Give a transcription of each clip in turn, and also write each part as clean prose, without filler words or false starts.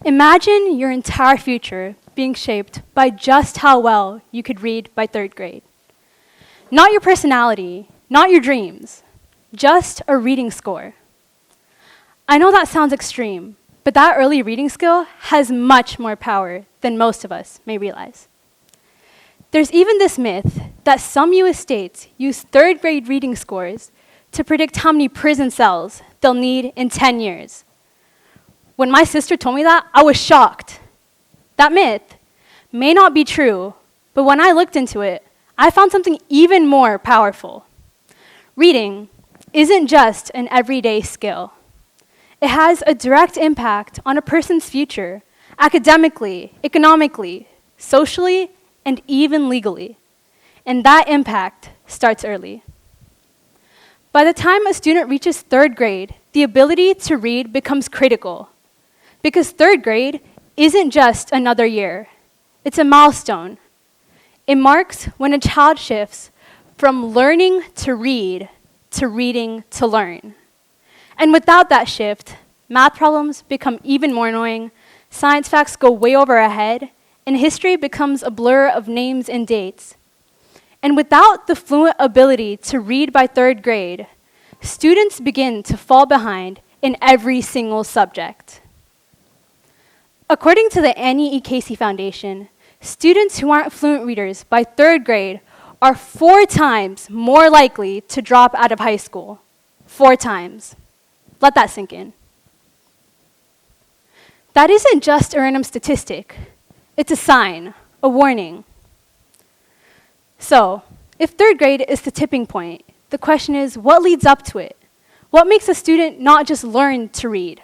Imagine your entire future being shaped by just how well you could read by third grade. Not your personality, not your dreams, just a reading score. I know that sounds extreme, but that early reading skill has much more power than most of us may realize. There's even this myth that some US states use third grade reading scores to predict how many prison cells they'll need in 10 years. When my sister told me that, I was shocked. That myth may not be true, but when I looked into it, I found something even more powerful. Reading isn't just an everyday skill. It has a direct impact on a person's future, academically, economically, socially, and even legally. And that impact starts early. By the time a student reaches third grade, the ability to read becomes critical. Because third grade isn't just another year. It's a milestone. It marks when a child shifts from learning to read to reading to learn. And without that shift, math problems become even more annoying, science facts go way over our head, and history becomes a blur of names and dates. And without the fluent ability to read by third grade, students begin to fall behind in every single subject. According to the Annie E. Casey Foundation, students who aren't fluent readers by third grade are 4 times more likely to drop out of high school. 4 times. Let that sink in. That isn't just a random statistic. It's a sign, a warning. So, if third grade is the tipping point, the question is, what leads up to it? What makes a student not just learn to read,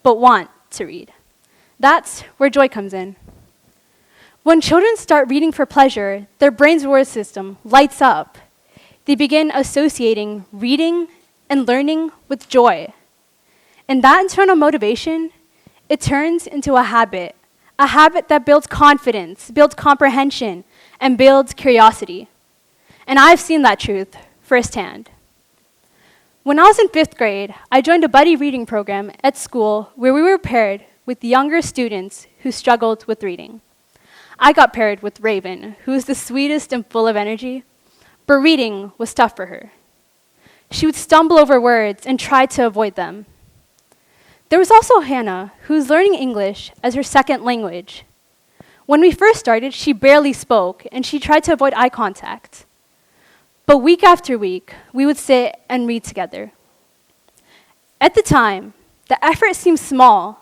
but want to read? That's where joy comes in. When children start reading for pleasure, their brain's reward system lights up. They begin associating reading and learning with joy. And that internal motivation, it turns into a habit that builds confidence, builds comprehension, and builds curiosity. And I've seen that truth firsthand. When I was in 5th grade, I joined a buddy reading program at school where we were paired with younger students who struggled with reading. I got paired with Raven, who is the sweetest and full of energy, but reading was tough for her. She would stumble over words and try to avoid them. There was also Hannah, who was learning English as her second language. When we first started, she barely spoke, and she tried to avoid eye contact. But week after week, we would sit and read together. At the time, the effort seemed small,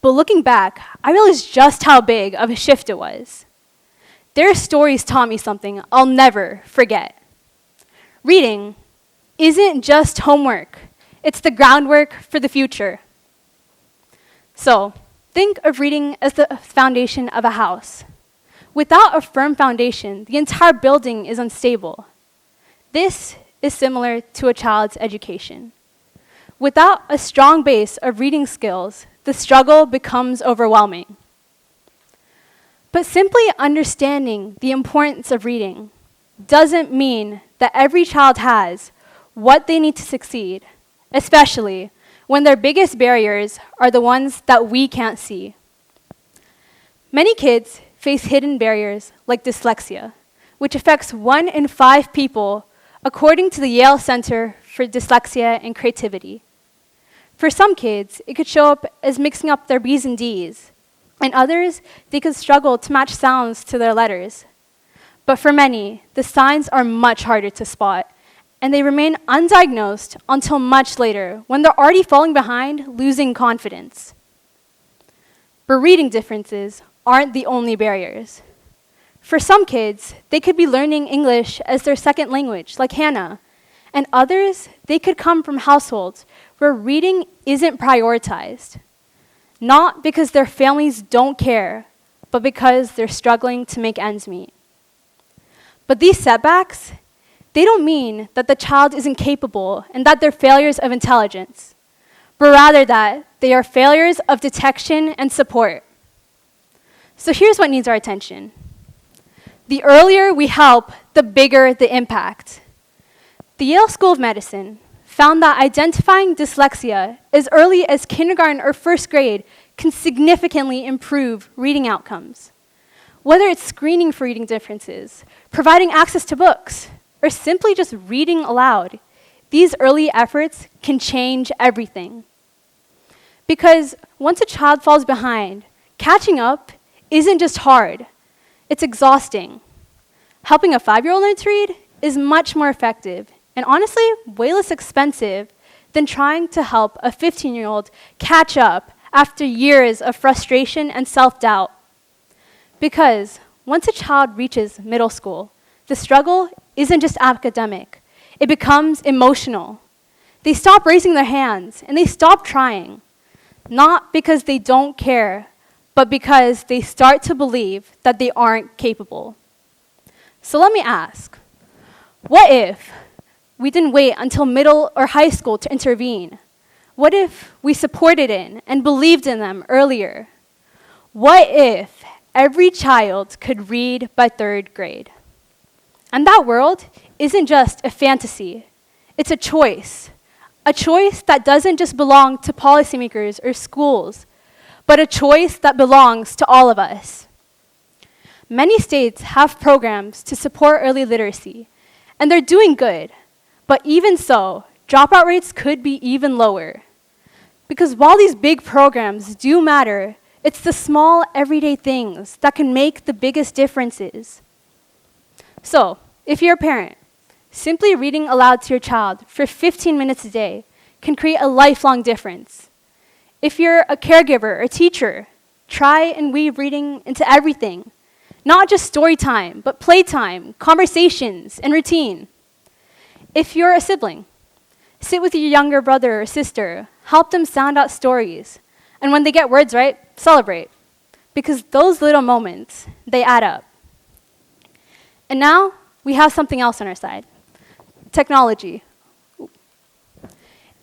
but looking back, I realized just how big of a shift it was. Their stories taught me something I'll never forget. Reading isn't just homework. It's the groundwork for the future. So, think of reading as the foundation of a house. Without a firm foundation, the entire building is unstable. This is similar to a child's education. Without a strong base of reading skills, the struggle becomes overwhelming. But simply understanding the importance of reading doesn't mean that every child has what they need to succeed, especially when their biggest barriers are the ones that we can't see. Many kids face hidden barriers like dyslexia, which affects 1 in 5 people according to the Yale Center for Dyslexia and Creativity. For some kids, it could show up as mixing up their B's and D's. And others, they could struggle to match sounds to their letters. But for many, the signs are much harder to spot, and they remain undiagnosed until much later, when they're already falling behind, losing confidence. But reading differences aren't the only barriers. For some kids, they could be learning English as their second language, like Hannah. And others, they could come from households where reading isn't prioritized. Not because their families don't care, but because they're struggling to make ends meet. But these setbacks, they don't mean that the child isn't capable and that they're failures of intelligence, but rather that they are failures of detection and support. So here's what needs our attention. The earlier we help, the bigger the impact. The Yale School of Medicine found that identifying dyslexia as early as kindergarten or first grade can significantly improve reading outcomes. Whether it's screening for reading differences, providing access to books, or simply just reading aloud, these early efforts can change everything. Because once a child falls behind, catching up isn't just hard, it's exhausting. Helping a 5-year-old learn to read is much more effective and honestly way less expensive than trying to help a 15-year-old catch up after years of frustration and self-doubt. Because once a child reaches middle school, the struggle isn't just academic, it becomes emotional. They stop raising their hands and they stop trying, not because they don't care, but because they start to believe that they aren't capable. So let me ask, what if we didn't wait until middle or high school to intervene? What if we supported in and believed in them earlier? What if every child could read by 3rd grade? And that world isn't just a fantasy, it's a choice that doesn't just belong to policymakers or schools, but a choice that belongs to all of us. Many states have programs to support early literacy, and they're doing good, but even so, dropout rates could be even lower. Because while these big programs do matter, it's the small, everyday things that can make the biggest differences. So, if you're a parent, simply reading aloud to your child for 15 minutes a day can create a lifelong difference. If you're a caregiver or teacher, try and weave reading into everything. Not just story time, but playtime, conversations, and routine. If you're a sibling, sit with your younger brother or sister, help them sound out stories, and when they get words right, celebrate. Because those little moments, they add up. And now, we have something else on our side. Technology.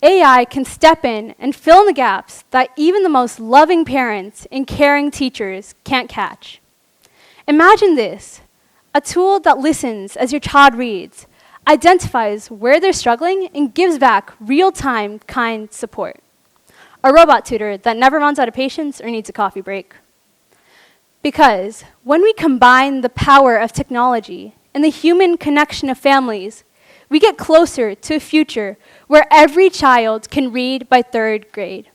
AI can step in and fill in the gaps that even the most loving parents and caring teachers can't catch. Imagine this, a tool that listens as your child reads, identifies where they're struggling, and gives back real-time, kind support. A robot tutor that never runs out of patience or needs a coffee break. Because when we combine the power of technology and the human connection of families, we get closer to a future where every child can read by 3rd grade.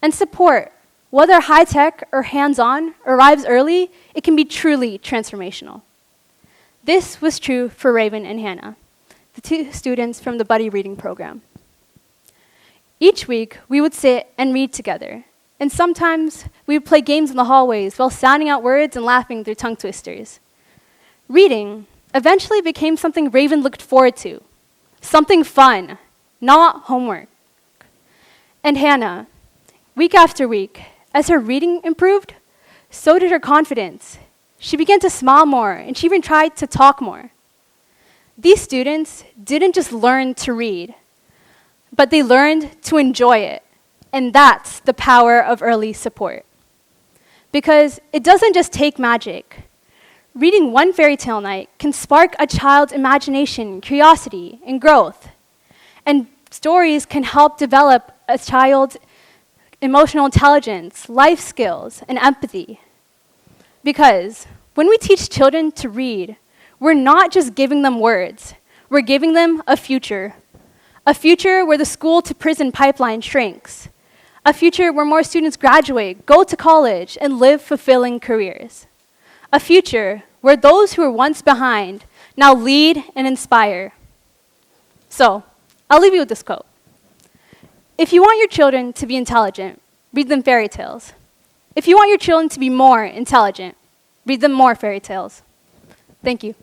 And support, whether high-tech or hands-on, arrives early, it can be truly transformational. This was true for Raven and Hannah, the 2 students from the Buddy Reading Program. Each week, we would sit and read together, and sometimes we would play games in the hallways while sounding out words and laughing through tongue twisters. Reading eventually became something Raven looked forward to, something fun, not homework. And Hannah, week after week, as her reading improved, so did her confidence. She began to smile more, and she even tried to talk more. These students didn't just learn to read, but they learned to enjoy it. And that's the power of early support. Because it doesn't just take magic. Reading one fairy tale night can spark a child's imagination, curiosity, and growth. And stories can help develop a child's emotional intelligence, life skills, and empathy. Because when we teach children to read, we're not just giving them words, we're giving them a future. A future where the school to prison pipeline shrinks. A future where more students graduate, go to college, and live fulfilling careers. A future where those who were once behind now lead and inspire. So, I'll leave you with this quote. If you want your children to be intelligent, read them fairy tales. If you want your children to be more intelligent, read them more fairy tales. Thank you.